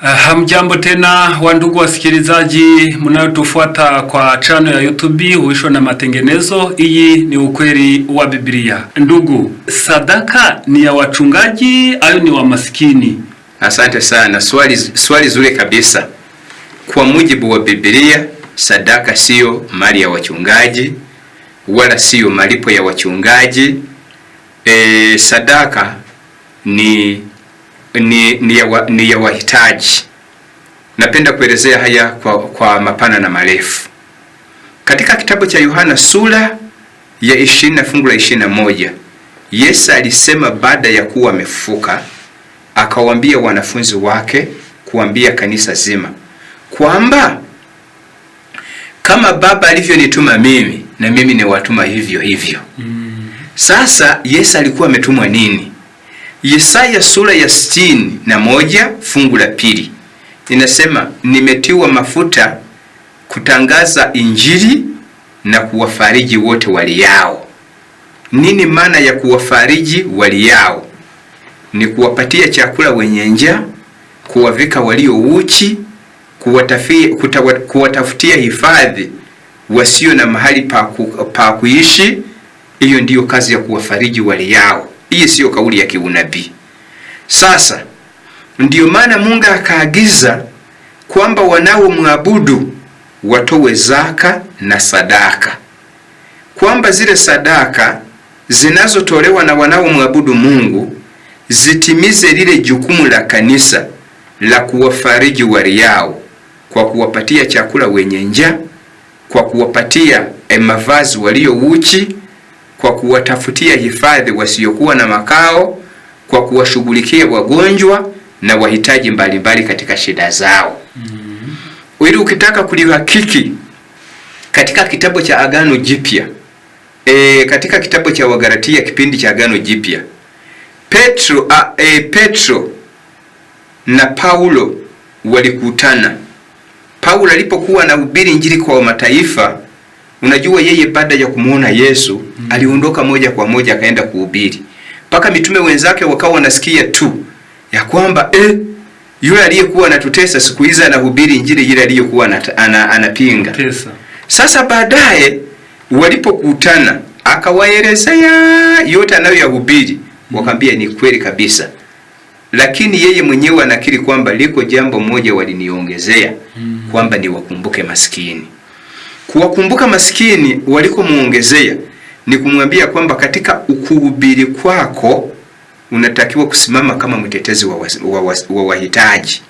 Hamjambo tena wandugu wasikilizaji mnayotufuata kwa channel ya YouTube Uisho na Matengenezo. Hii ni ukweli wa Biblia. Ndugu, sadaka ni ya wachungaji au ni wa maskini? Asante sana. Swali zuri kabisa. Kwa mujibu wa Biblia, sadaka sio mali ya wachungaji wala sio malipo ya wachungaji. Sadaka ni ya wahitaji. Napenda kuelezea haya kwa mapana na marefu. Katika kitabu cha Yohana sura ya 20 fungu la 21, Yesu alisema baada ya kuwa amefufuka, akawaambia wanafunzi wake, kuambia kanisa zima kwamba kama Baba alivyonituma mimi, na mimi niwatuma hivyo hivyo. Sasa Yesu alikuwa ametumwa nini? Yesaya sura ya 61 fungu la 2 inasema, nimetiwa mafuta kutangaza injili na kuwafariji wote waliao. Nini maana ya kuwafariji waliao? Ni kuwapatia chakula wenye njaa, kuwavika walio uchi, kuwatafutia hifadhi wasio na mahali pa kuishi. Hiyo ndiyo kazi ya kuwafariji waliao. Hii sio kauli ya kiunabii. Sasa ndiyo maana Mungu akaagiza kwamba wanaomwabudu watowe zaka na sadaka, kwamba zile sadaka zinazotolewa na wanaomwabudu Mungu zitimize lile jukumu la kanisa la kuwafariji waliao, kwa kuwapatia chakula wenye njaa, kwa kuwapatia mavazi walio uchi, kwa kuwatafutia hifadhi wasiokuwa na makao, kwa kuwashughulikia wagonjwa na wahitaji mbalimbali katika shida zao. Ili ukitaka kulihakiki katika kitabu cha Agano Jipya, katika kitabu cha Wagalatia kipindi cha Agano Jipya, Petro na Paulo walikutana. Paulo alipokuwa anahubiri injili kwa mataifa, unajua yeye baada ya kumuona Yesu aliondoka moja kwa moja akaenda kuhubiri. Paka mitume wenzake wakawa wanasikia tu ya kwamba yule aliyekuwa anatutesa siku hizi anahubiri injili ile aliyokuwa anapinga. Sasa baadaye walipokutana akawaelezea yote anayoyahubiri, wakamwambia ni kweli kabisa. Lakini yeye mwenyewe anakiri kwamba liko jambo moja waliniongezea, kwamba ni wakumbuke maskini. Kuwakumbuka maskini walikomuongezea ni kumwambia kwamba katika ukuhubiri kwako unatakiwa kusimama kama mtetezi wa wahitaji.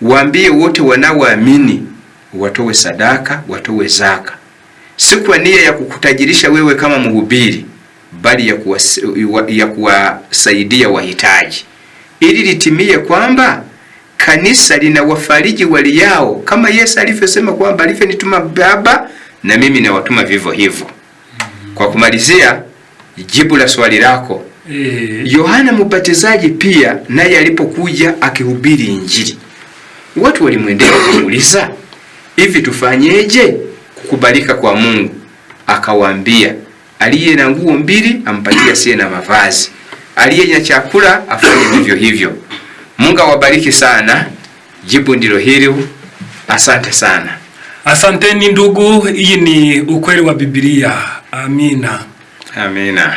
Waambie wote wanaoamini watowe sadaka, watowe zaka. Si kwa nia ya kukutajirisha wewe kama mhubiri, bali ya kuwasaidia wahitaji, ili litimie kwamba kanisa linawafariji waliao, kama Yesu alivyosema kwamba alivyonituma Baba na mimi nawatuma vivyo hivyo. Kwa kumalizia jibu la swali lako, Yohana Mbatizaji pia naye alipokuja akihubiri injili, watu walimwendea kumuuliza, hivi tufanyeje kukubalika kwa Mungu? Akawaambia, aliye na nguo mbili ampatie asiye na mavazi, aliye na chakula afanye vivyo hivyo. Mungu awabariki sana. Jibu ndilo hilo. Asante sana. Asanteni ndugu, hii ni ukweli wa Biblia. Amina. Amina.